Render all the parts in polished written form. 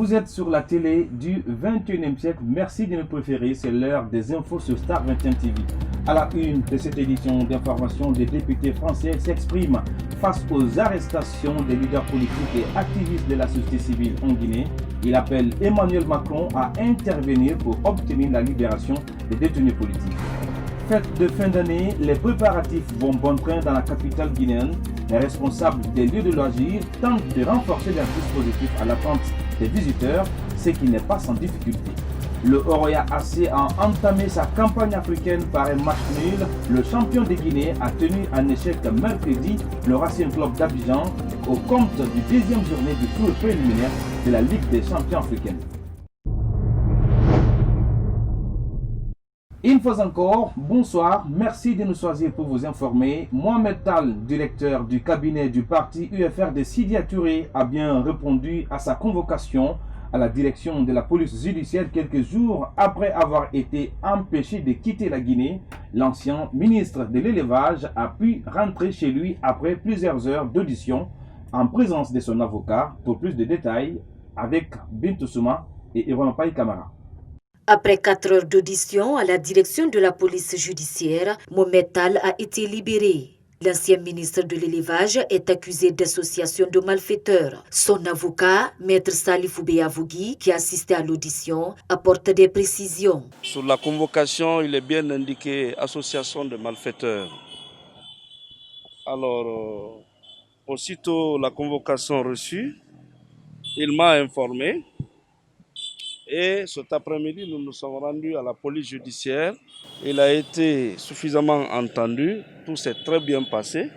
Vous êtes sur la télé du 21e siècle. Merci de nous préférer. C'est l'heure des infos sur Star 21 TV. À la une de cette édition d'information, des députés français s'expriment face aux arrestations des leaders politiques et activistes de la société civile en Guinée. Il appelle Emmanuel Macron à intervenir pour obtenir la libération des détenus politiques. Fête de fin d'année, les préparatifs vont bon train dans la capitale guinéenne. Les responsables des lieux de loisirs tentent de renforcer leurs dispositifs à l'attente des visiteurs, ce qui n'est pas sans difficulté. Le Oroya AC a entamé sa campagne africaine par un match nul. Le champion de Guinée a tenu en échec mercredi le Racing Club d'Abidjan au compte du deuxième journée du tour préliminaire de la Ligue des champions africaine. Une fois encore, bonsoir, merci de nous choisir pour vous informer. Mohamed Tal, directeur du cabinet du parti UFR de Sidya Touré, a bien répondu à sa convocation à la direction de la police judiciaire quelques jours après avoir été empêché de quitter la Guinée. L'ancien ministre de l'élevage a pu rentrer chez lui après plusieurs heures d'audition en présence de son avocat. Pour plus de détails, avec Bintou Souma et Ivan Paye Kamara. Après 4 heures d'audition à la direction de la police judiciaire, Mohamed Tal a été libéré. L'ancien ministre de l'élevage est accusé d'association de malfaiteurs. Son avocat, Maître Salifou Beyavougui, qui assistait à l'audition, apporte des précisions. Sur la convocation, il est bien indiqué association de malfaiteurs. Alors, aussitôt la convocation reçue, il m'a informé. Et cet après-midi, nous nous sommes rendus à la police judiciaire. Il a été suffisamment entendu, tout s'est très bien passé.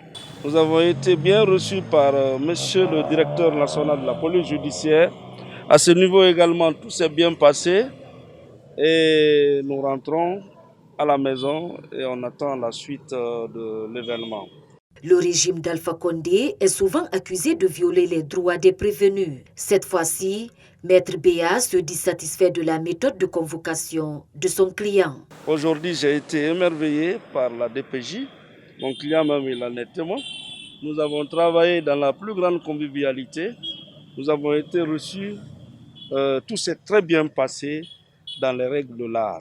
Nous avons été bien reçus par monsieur le directeur national de la police judiciaire. À ce niveau également, tout s'est bien passé. Et nous rentrons à la maison et on attend la suite de l'événement. Le régime d'Alpha Condé est souvent accusé de violer les droits des prévenus. Cette fois-ci, Maître Béa se dit satisfait de la méthode de convocation de son client. Aujourd'hui, j'ai été émerveillé par la DPJ. Mon client même, il en est témoin. Nous avons travaillé dans la plus grande convivialité. Nous avons été reçus. Tout s'est très bien passé dans les règles de l'art.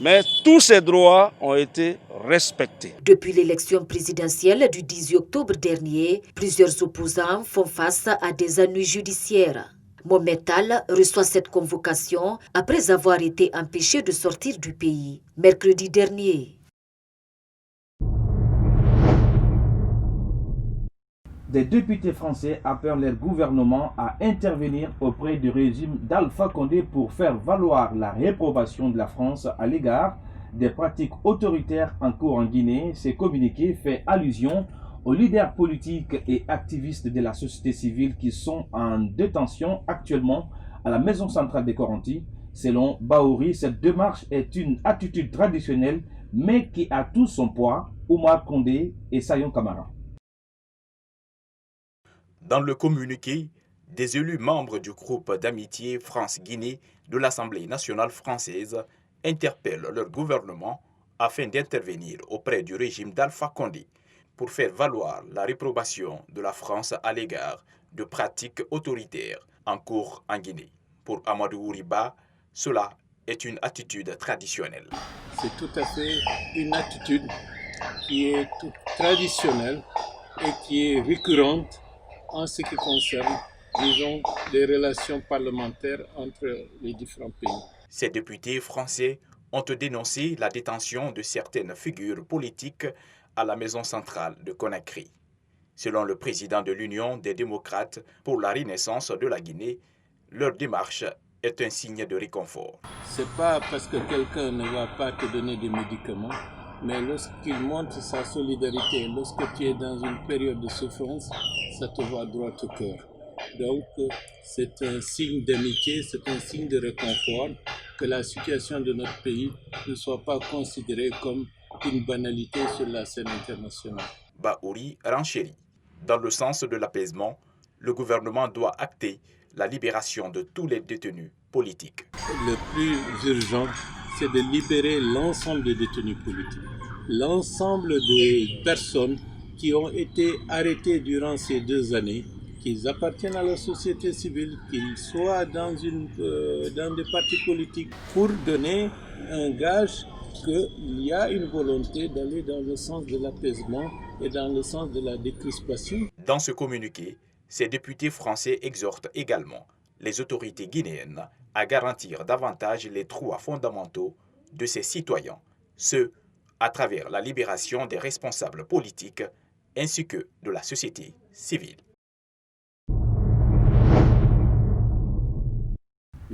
Mais tous ces droits ont été respectés. Depuis l'élection présidentielle du 18 octobre dernier, plusieurs opposants font face à des ennuis judiciaires. Mohamed Tal reçoit cette convocation après avoir été empêché de sortir du pays mercredi dernier. Des députés français appellent leur gouvernement à intervenir auprès du régime d'Alpha Condé pour faire valoir la réprobation de la France à l'égard des pratiques autoritaires en cours en Guinée. Ce communiqué fait allusion aux leaders politiques et activistes de la société civile qui sont en détention actuellement à la maison centrale des Corenties. Selon Baouri, cette démarche est une attitude traditionnelle mais qui a tout son poids. Oumar Condé et Sayon Kamara. Dans le communiqué, des élus membres du groupe d'amitié France-Guinée de l'Assemblée nationale française interpellent leur gouvernement afin d'intervenir auprès du régime d'Alpha Condé pour faire valoir la réprobation de la France à l'égard de pratiques autoritaires en cours en Guinée. Pour Amadou Ouriba, cela est une attitude traditionnelle. C'est tout à fait une attitude qui est traditionnelle et qui est récurrente en ce qui concerne, disons, les relations parlementaires entre les différents pays. Ces députés français ont dénoncé la détention de certaines figures politiques à la maison centrale de Conakry. Selon le président de l'Union des démocrates pour la renaissance de la Guinée, leur démarche est un signe de réconfort. Ce n'est pas parce que quelqu'un ne va pas te donner des médicaments, mais lorsqu'il montre sa solidarité, lorsque tu es dans une période de souffrance, ça te va droit au cœur. Donc, c'est un signe d'amitié, c'est un signe de réconfort que la situation de notre pays ne soit pas considérée comme une banalité sur la scène internationale. Baouri renchérit. Dans le sens de l'apaisement, le gouvernement doit acter la libération de tous les détenus politiques. Le plus urgent, c'est de libérer l'ensemble des détenus politiques. L'ensemble des personnes qui ont été arrêtées durant ces 2 années, qu'ils appartiennent à la société civile, qu'ils soient dans des partis politiques, pour donner un gage qu'il y a une volonté d'aller dans le sens de l'apaisement et dans le sens de la décrispation. Dans ce communiqué, ces députés français exhortent également les autorités guinéennes à garantir davantage les droits fondamentaux de ses citoyens, ce à travers la libération des responsables politiques ainsi que de la société civile.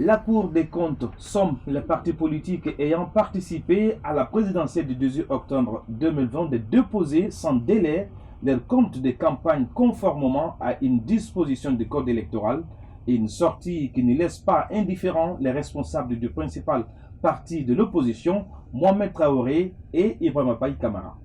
La Cour des comptes somme les partis politiques ayant participé à la présidentielle du 18 octobre 2020 de déposer sans délai leurs comptes de campagne conformément à une disposition du code électoral, et une sortie qui ne laisse pas indifférents les responsables du principal parti de l'opposition, Mohamed Traoré et Ibrahima Paye Camara.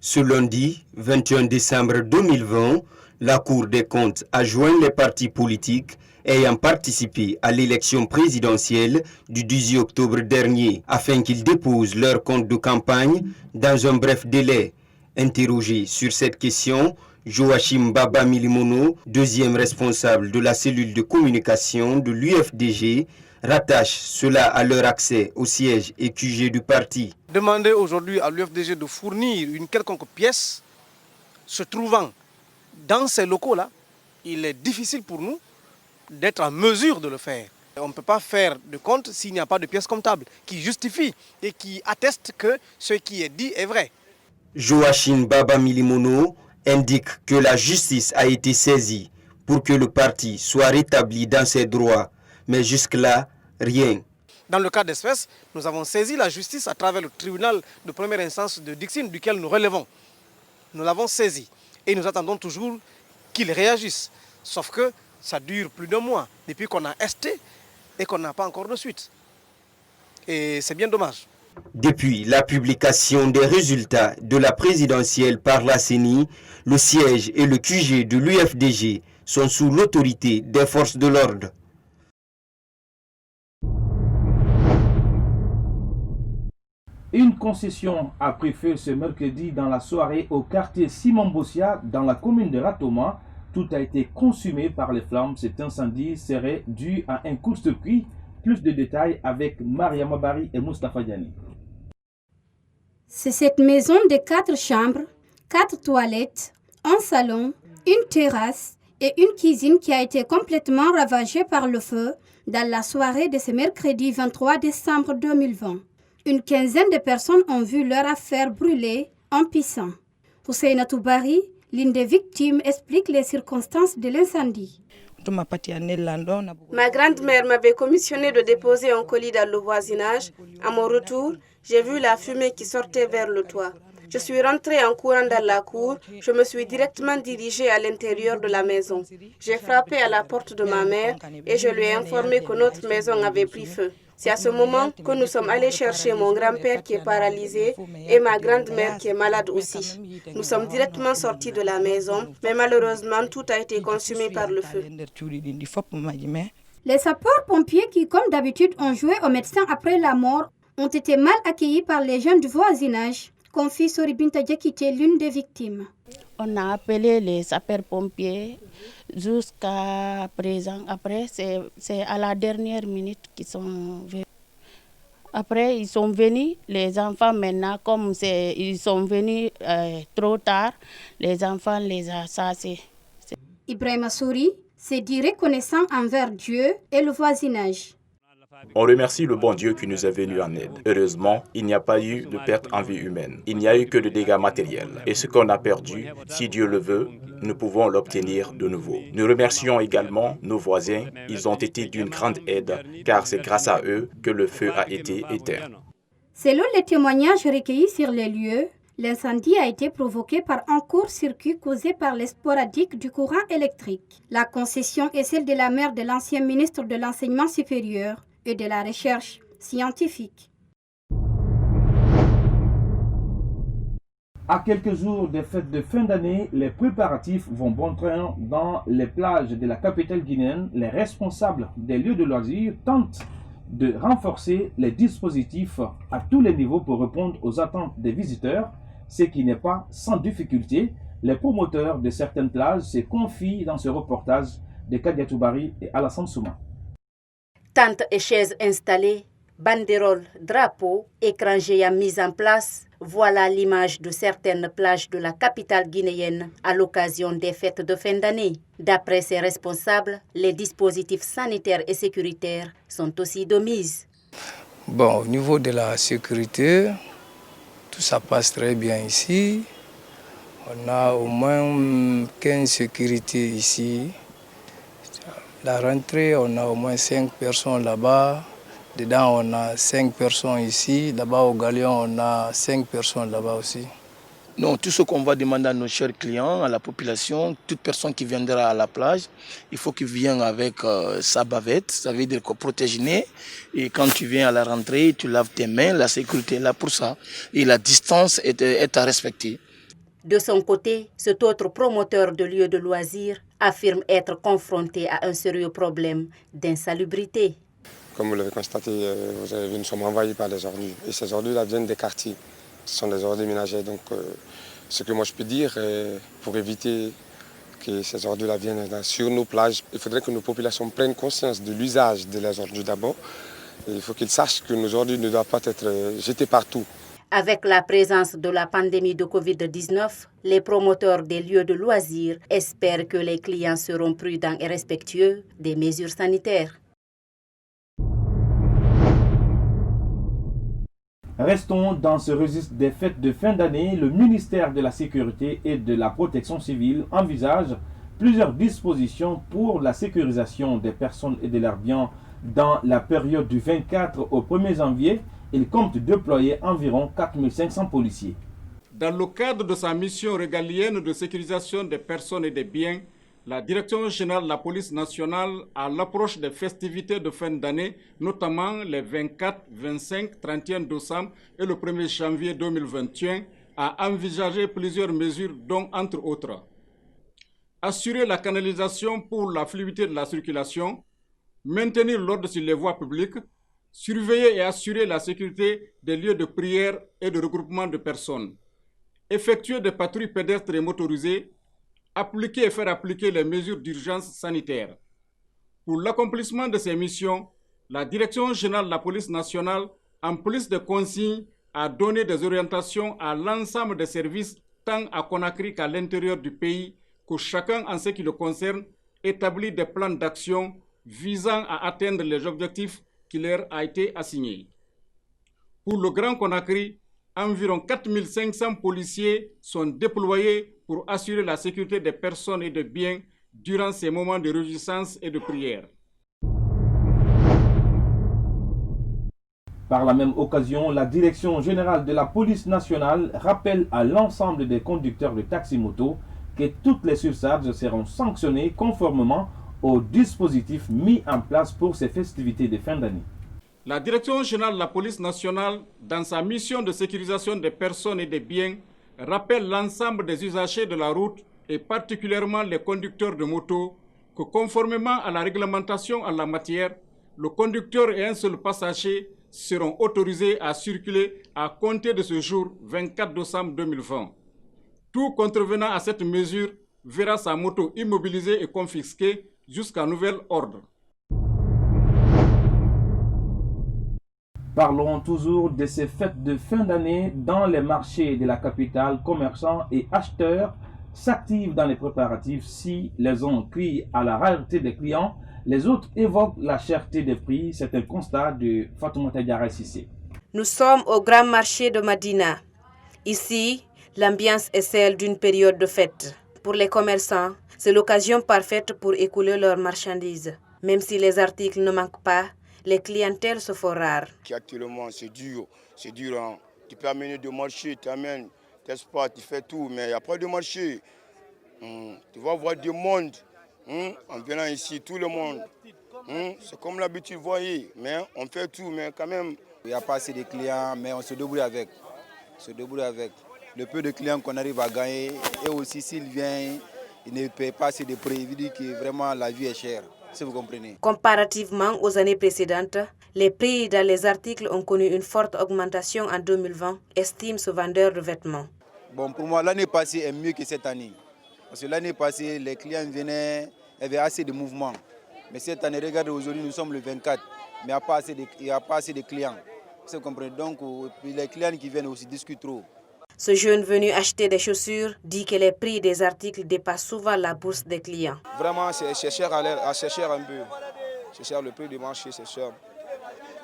Ce lundi 21 décembre 2020, la Cour des comptes a joint les partis politiques ayant participé à l'élection présidentielle du 18 octobre dernier afin qu'ils déposent leur compte de campagne dans un bref délai. Interrogé sur cette question, Joachim Baba Milimono, deuxième responsable de la cellule de communication de l'UFDG, rattache cela à leur accès au siège et QG du parti. Demander aujourd'hui à l'UFDG de fournir une quelconque pièce se trouvant dans ces locaux-là, il est difficile pour nous d'être en mesure de le faire. On ne peut pas faire de compte s'il n'y a pas de pièce comptable qui justifie et qui atteste que ce qui est dit est vrai. Joachim Baba Milimono indique que la justice a été saisie pour que le parti soit rétabli dans ses droits, mais jusque-là, rien. Dans le cas d'espèce, nous avons saisi la justice à travers le tribunal de première instance de Dixine, duquel nous relevons. Nous l'avons saisi et nous attendons toujours qu'il réagisse. Sauf que ça dure plus d'un mois depuis qu'on a esté et qu'on n'a pas encore de suite. Et c'est bien dommage. Depuis la publication des résultats de la présidentielle par la CENI, le siège et le QG de l'UFDG sont sous l'autorité des forces de l'ordre. Une concession a pris feu ce mercredi dans la soirée au quartier Simon Bossia dans la commune de Ratoma. Tout a été consumé par les flammes. Cet incendie serait dû à un court-circuit. Plus de détails avec Mariam Mabari et Moustapha Diani. C'est cette maison de 4 chambres, 4 toilettes, un salon, une terrasse et une cuisine qui a été complètement ravagée par le feu dans la soirée de ce mercredi 23 décembre 2020. Une quinzaine de personnes ont vu leur affaire brûler en pissant. Husseina Toubari, l'une des victimes, explique les circonstances de l'incendie. Ma grand-mère m'avait commissionné de déposer un colis dans le voisinage. À mon retour, j'ai vu la fumée qui sortait vers le toit. Je suis rentrée en courant dans la cour. Je me suis directement dirigée à l'intérieur de la maison. J'ai frappé à la porte de ma mère et je lui ai informé que notre maison avait pris feu. C'est à ce moment que nous sommes allés chercher mon grand-père qui est paralysé et ma grand-mère qui est malade aussi. Nous sommes directement sortis de la maison, mais malheureusement, tout a été consumé par le feu. Les sapeurs-pompiers qui, comme d'habitude, ont joué aux médecins après la mort, ont été mal accueillis par les jeunes du voisinage, confie Soribinta Diakité, l'une des victimes. On a appelé les sapeurs-pompiers jusqu'à présent. Après, c'est à la dernière minute qu'ils sont venus. Après, ils sont venus, les enfants maintenant, comme ils sont venus trop tard, les enfants les ont chassés. Ibrahima Souri s'est dit reconnaissant envers Dieu et le voisinage. On remercie le bon Dieu qui nous est venu en aide. Heureusement, il n'y a pas eu de perte en vie humaine. Il n'y a eu que de dégâts matériels. Et ce qu'on a perdu, si Dieu le veut, nous pouvons l'obtenir de nouveau. Nous remercions également nos voisins. Ils ont été d'une grande aide, car c'est grâce à eux que le feu a été éteint. Selon les témoignages recueillis sur les lieux, l'incendie a été provoqué par un court-circuit causé par les sporadiques du courant électrique. La concession est celle de la mère de l'ancien ministre de l'Enseignement supérieur et de la recherche scientifique. À quelques jours des fêtes de fin d'année, les préparatifs vont bon train dans les plages de la capitale guinéenne. Les responsables des lieux de loisirs tentent de renforcer les dispositifs à tous les niveaux pour répondre aux attentes des visiteurs, ce qui n'est pas sans difficulté. Les promoteurs de certaines plages se confient dans ce reportage de Kadia Toubari et Alassane Souma. Tentes et chaises installées, banderoles, drapeaux, écrans géants mis en place, voilà l'image de certaines plages de la capitale guinéenne à l'occasion des fêtes de fin d'année. D'après ses responsables, les dispositifs sanitaires et sécuritaires sont aussi de mise. Bon, au niveau de la sécurité, tout ça passe très bien ici. On a au moins 15 sécurités ici. La rentrée, on a au moins 5 personnes là-bas. Dedans, on a 5 personnes ici. Là-bas, au Galion, on a 5 personnes là-bas aussi. Non, tout ce qu'on va demander à nos chers clients, à la population, toute personne qui viendra à la plage, il faut qu'il vienne avec sa bavette, ça veut dire qu'on protège le nez. Et quand tu viens à la rentrée, tu laves tes mains, la sécurité est là pour ça. Et la distance est à respecter. De son côté, cet autre promoteur de lieux de loisirs affirme être confronté à un sérieux problème d'insalubrité. Comme vous l'avez constaté, vous avez vu, nous sommes envahis par les ordures. Et ces ordures viennent des quartiers. Ce sont des ordures ménagères. Donc, ce que moi je peux dire, pour éviter que ces ordures viennent sur nos plages, il faudrait que nos populations prennent conscience de l'usage de les ordures d'abord. Il faut qu'ils sachent que nos ordures ne doivent pas être jetées partout. Avec la présence de la pandémie de Covid-19, les promoteurs des lieux de loisirs espèrent que les clients seront prudents et respectueux des mesures sanitaires. Restons dans ce registre des fêtes de fin d'année. Le ministère de la Sécurité et de la Protection civile envisage plusieurs dispositions pour la sécurisation des personnes et de leurs biens dans la période du 24 au 1er janvier. Il compte déployer environ 4500 policiers. Dans le cadre de sa mission régalienne de sécurisation des personnes et des biens, la Direction générale de la police nationale, à l'approche des festivités de fin d'année, notamment les 24, 25, 31 décembre et le 1er janvier 2021, a envisagé plusieurs mesures, dont entre autres assurer la canalisation pour la fluidité de la circulation, maintenir l'ordre sur les voies publiques, surveiller et assurer la sécurité des lieux de prière et de regroupement de personnes, effectuer des patrouilles pédestres et motorisées, appliquer et faire appliquer les mesures d'urgence sanitaire. Pour l'accomplissement de ces missions, la Direction générale de la police nationale, en plus de consignes, a donné des orientations à l'ensemble des services, tant à Conakry qu'à l'intérieur du pays, que chacun, en ce qui le concerne, établit des plans d'action visant à atteindre les objectifs qui leur a été assigné. Pour le Grand Conakry, environ 4500 policiers sont déployés pour assurer la sécurité des personnes et des biens durant ces moments de réjouissance et de prière. Par la même occasion, la Direction générale de la police nationale rappelle à l'ensemble des conducteurs de taxi-moto que toutes les surcharges seront sanctionnées conformément aux dispositifs mis en place pour ces festivités de fin d'année. La Direction générale de la police nationale, dans sa mission de sécurisation des personnes et des biens, rappelle l'ensemble des usagers de la route et particulièrement les conducteurs de moto que conformément à la réglementation en la matière, le conducteur et un seul passager seront autorisés à circuler à compter de ce jour 24 décembre 2020. Tout contrevenant à cette mesure verra sa moto immobilisée et confisquée jusqu'à nouvel ordre. Parlons toujours de ces fêtes de fin d'année. Dans les marchés de la capitale, commerçants et acheteurs s'activent dans les préparatifs. Si les uns crient à la rareté des clients, les autres évoquent la cherté des prix. C'est un constat de Fatoumata Diarra Sissé. Nous sommes au grand marché de Madina. Ici, l'ambiance est celle d'une période de fête. Pour les commerçants, c'est l'occasion parfaite pour écouler leurs marchandises. Même si les articles ne manquent pas, les clientèles se font rares. Actuellement, c'est dur. C'est dur. Hein. Tu peux amener du marché, tu amènes tes spots, tu fais tout, mais il n'y a pas de marché. Tu vas voir du monde. En venant ici, tout le monde. C'est comme l'habitude, vous voyez. Mais on fait tout, mais quand même. Il n'y a pas assez de clients, mais on se débrouille avec. Le peu de clients qu'on arrive à gagner, et aussi s'ils viennent, ils ne paient pas assez de prix. Il dit que vraiment la vie est chère, si vous comprenez. Comparativement aux années précédentes, les prix dans les articles ont connu une forte augmentation en 2020, estime ce vendeur de vêtements. Bon, pour moi, l'année passée est mieux que cette année. Parce que l'année passée, les clients venaient, il y avait assez de mouvements. Mais cette année, regardez, aujourd'hui, nous sommes le 24, mais il n'y a pas assez de clients. Vous comprenez? Donc, les clients qui viennent aussi discutent trop. Ce jeune venu acheter des chaussures dit que les prix des articles dépassent souvent la bourse des clients. Vraiment, c'est cher c'est cher un peu. C'est cher, le prix du marché, c'est cher.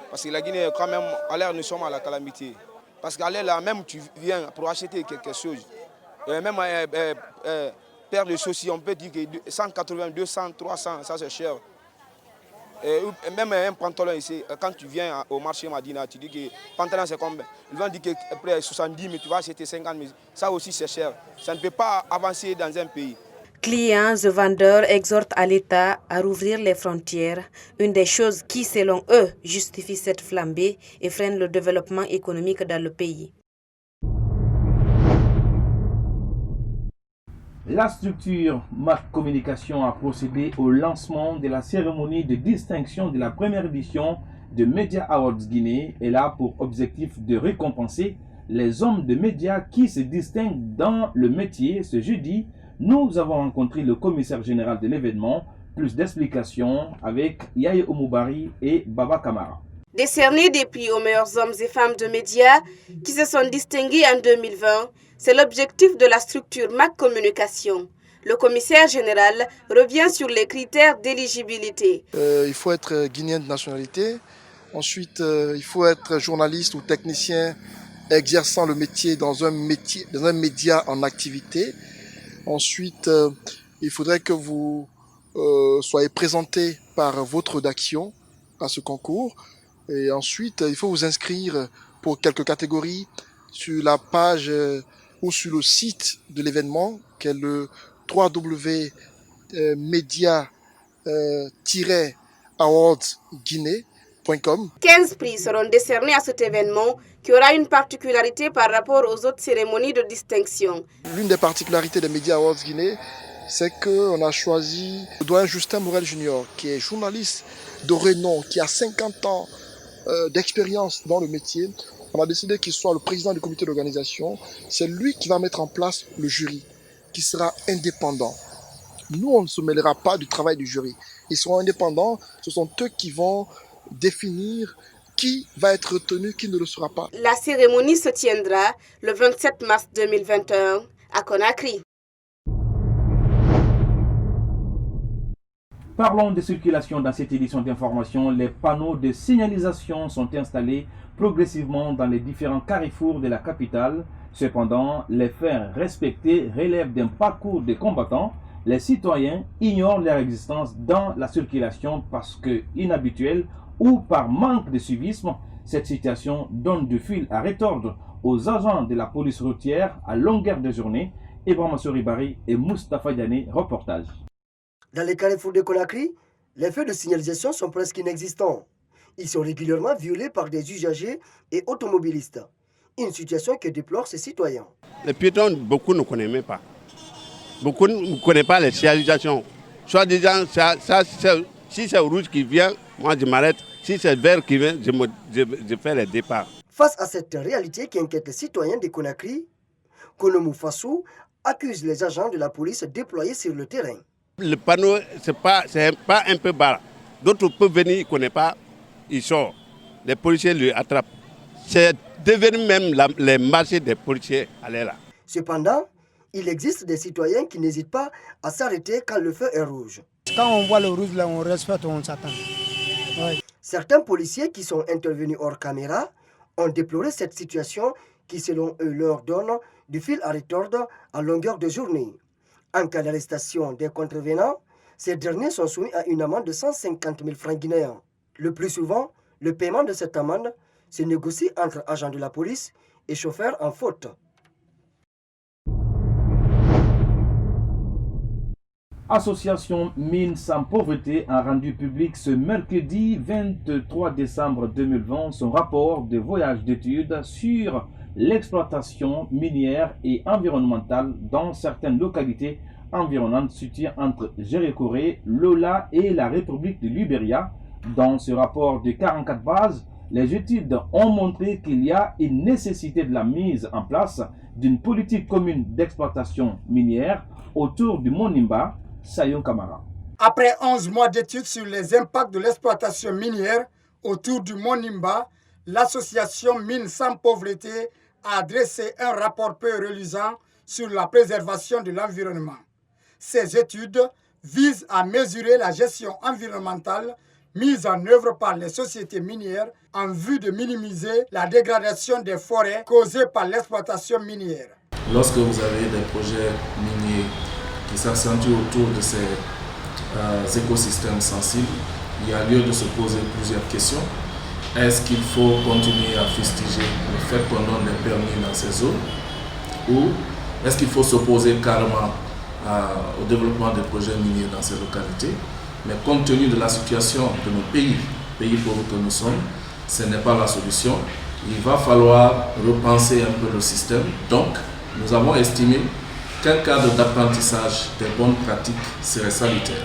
Parce que la Guinée, quand même, à l'air, nous sommes à la calamité. Parce qu'à l'air, là, même tu viens pour acheter quelque chose, même paire de chaussures, on peut dire que 180, 200, 300, ça c'est cher. Et même un pantalon ici, quand tu viens au marché Madina, tu dis que le pantalon c'est combien? Ils vont dire qu'après 70 000, tu vas acheter 50 000. Ça aussi c'est cher. Ça ne peut pas avancer dans un pays. Clients et vendeurs exhortent à l'État à rouvrir les frontières, une des choses qui, selon eux, justifie cette flambée et freine le développement économique dans le pays. La structure MAC Communication a procédé au lancement de la cérémonie de distinction de la première édition de Media Awards Guinée. Elle a pour objectif de récompenser les hommes de médias qui se distinguent dans le métier. Ce jeudi, nous avons rencontré le commissaire général de l'événement. Plus d'explications avec Yaye Omoubari et Baba Kamara. Décerner des prix aux meilleurs hommes et femmes de médias qui se sont distingués en 2020, c'est l'objectif de la structure MAC Communication. Le commissaire général revient sur les critères d'éligibilité. Il faut être guinéen de nationalité. Ensuite, il faut être journaliste ou technicien exerçant le métier dans un média en activité. Ensuite, il faudrait que vous soyez présenté par votre rédaction à ce concours. Et ensuite, il faut vous inscrire pour quelques catégories sur la page ou sur le site de l'événement, qui est le www.media-awardsguinée.com. 15 prix seront décernés à cet événement qui aura une particularité par rapport aux autres cérémonies de distinction. L'une des particularités des Media Awards Guinée, c'est qu'on a choisi le doyen Justin Morel Junior, qui est journaliste de renom, qui a 50 ans d'expérience dans le métier. On a décidé qu'il soit le président du comité d'organisation. C'est lui qui va mettre en place le jury, qui sera indépendant. Nous, on ne se mêlera pas du travail du jury. Ils seront indépendants. Ce sont eux qui vont définir qui va être retenu, qui ne le sera pas. La cérémonie se tiendra le 27 mars 2021 à Conakry. Parlons de circulation dans cette édition d'information. Les panneaux de signalisation sont installés progressivement dans les différents carrefours de la capitale. Cependant, les faire respecter relèvent d'un parcours de combattants. Les citoyens ignorent leur existence dans la circulation parce que inhabituelle ou par manque de civisme. Cette situation donne du fil à retordre aux agents de la police routière à longueur de journée. Ibrahima Soribari et Moustapha Diané, reportage. Dans les carrefours de Conakry, les feux de signalisation sont presque inexistants. Ils sont régulièrement violés par des usagers et automobilistes. Une situation que déplorent ces citoyens. Les piétons, beaucoup ne connaissent même pas. Beaucoup ne connaissent pas les signalisations. Soit disant, si c'est rouge qui vient, moi je m'arrête. Si c'est vert qui vient, je fais le départ. Face à cette réalité qui inquiète les citoyens de Conakry, Konomou Fassou accuse les agents de la police déployés sur le terrain. Le panneau, c'est pas un peu bas. D'autres peuvent venir, ils ne connaissent pas, ils sortent. Les policiers le attrapent. C'est devenu même les marchés des policiers allaient là. Cependant, il existe des citoyens qui n'hésitent pas à s'arrêter quand le feu est rouge. Quand on voit le rouge, là, on respecte, on s'attend. Ouais. Certains policiers qui sont intervenus hors caméra ont déploré cette situation qui, selon eux, leur donne du fil à retordre à longueur de journée. En cas d'arrestation des contrevenants, ces derniers sont soumis à une amende de 150 000 francs guinéens. Le plus souvent, le paiement de cette amende se négocie entre agents de la police et chauffeurs en faute. Association Mines sans pauvreté a rendu public ce mercredi 23 décembre 2020 son rapport de voyage d'études sur l'exploitation minière et environnementale dans certaines localités environnantes situées entre Jéré-Corée, Lola et la République de Libéria. Dans ce rapport de 44 pages, les études ont montré qu'il y a une nécessité de la mise en place d'une politique commune d'exploitation minière autour du Mont Nimba, Sayon Kamara. Après 11 mois d'études sur les impacts de l'exploitation minière autour du Mont Nimba, l'association Mines sans pauvreté a dressé un rapport peu reluisant sur la préservation de l'environnement. Ces études visent à mesurer la gestion environnementale mise en œuvre par les sociétés minières en vue de minimiser la dégradation des forêts causée par l'exploitation minière. Lorsque vous avez des projets miniers qui s'accentuent autour de ces écosystèmes sensibles, il y a lieu de se poser plusieurs questions. Est-ce qu'il faut continuer à fustiger le fait qu'on donne des permis dans ces zones, ou est-ce qu'il faut s'opposer carrément au développement des projets miniers dans ces localités? Mais compte tenu de la situation de nos pays pauvres que nous sommes, ce n'est pas la solution. Il va falloir repenser un peu le système. Donc, nous avons estimé qu'un cadre d'apprentissage des bonnes pratiques serait salutaire.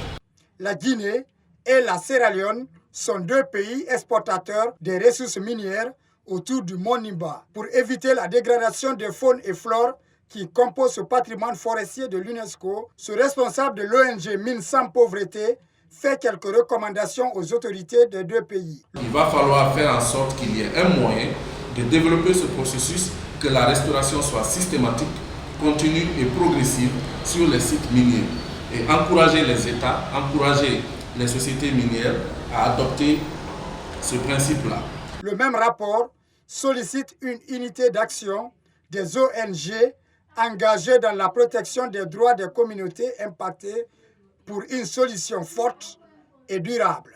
La Guinée et la Sierra Leone sont deux pays exportateurs des ressources minières autour du Mont Nimba. Pour éviter la dégradation des faunes et flores qui composent ce patrimoine forestier de l'UNESCO, ce responsable de l'ONG Mines sans pauvreté fait quelques recommandations aux autorités des deux pays. Il va falloir faire en sorte qu'il y ait un moyen de développer ce processus, que la restauration soit systématique, continue et progressive sur les sites miniers, et encourager les États, encourager les sociétés minières à adopter ce principe-là. Le même rapport sollicite une unité d'action des ONG engagées dans la protection des droits des communautés impactées pour une solution forte et durable.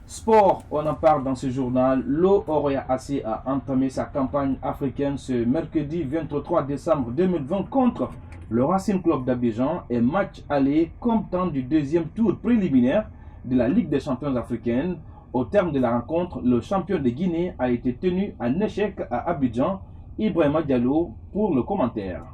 Sport, on en parle dans ce journal. L'Oroya AC a entamé sa campagne africaine ce mercredi 23 décembre 2020 contre le Racing Club d'Abidjan et match aller comptant du deuxième tour préliminaire de la Ligue des champions africaine. Au terme de la rencontre, le champion de Guinée a été tenu en échec à Abidjan. Ibrahima Diallo pour le commentaire.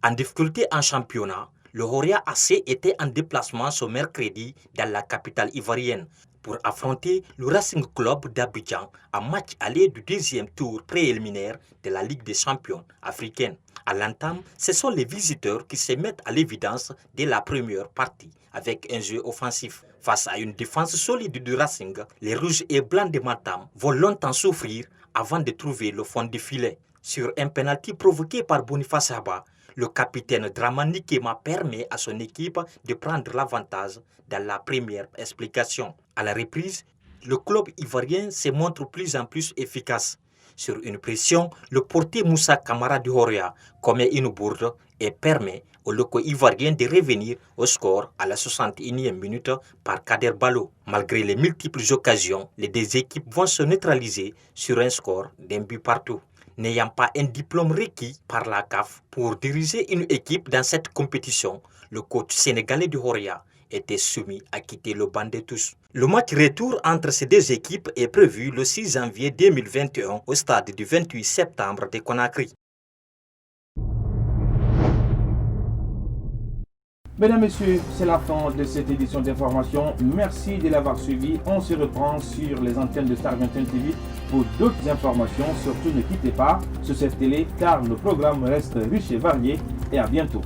En difficulté en championnat, le Oroya AC était en déplacement ce mercredi dans la capitale ivoirienne pour affronter le Racing Club d'Abidjan en match aller du deuxième tour préliminaire de la Ligue des champions africaine. À l'entame, ce sont les visiteurs qui se mettent à l'évidence dès la première partie avec un jeu offensif. Face à une défense solide du Racing, les rouges et blancs de Matam vont longtemps souffrir avant de trouver le fond du filet. Sur un penalty provoqué par Boniface Haba, le capitaine Dramani Kema permet à son équipe de prendre l'avantage dans la première explication. À la reprise, le club ivoirien se montre plus en plus efficace. Sur une pression, le portier Moussa Kamara du Oroya commet une bourde et permet aux locaux ivoiriens de revenir au score à la 61e minute par Kader Balo. Malgré les multiples occasions, les deux équipes vont se neutraliser sur un score d'un but partout. N'ayant pas un diplôme requis par la CAF pour diriger une équipe dans cette compétition, le coach sénégalais du Oroya était soumis à quitter le banc de tous. Le match retour entre ces deux équipes est prévu le 6 janvier 2021 au stade du 28 septembre de Conakry. Mesdames, Messieurs, c'est la fin de cette édition d'information. Merci de l'avoir suivi. On se reprend sur les antennes de Star 21 TV pour d'autres informations. Surtout, ne quittez pas sur cette télé car le programme reste riche et varié. Et à bientôt.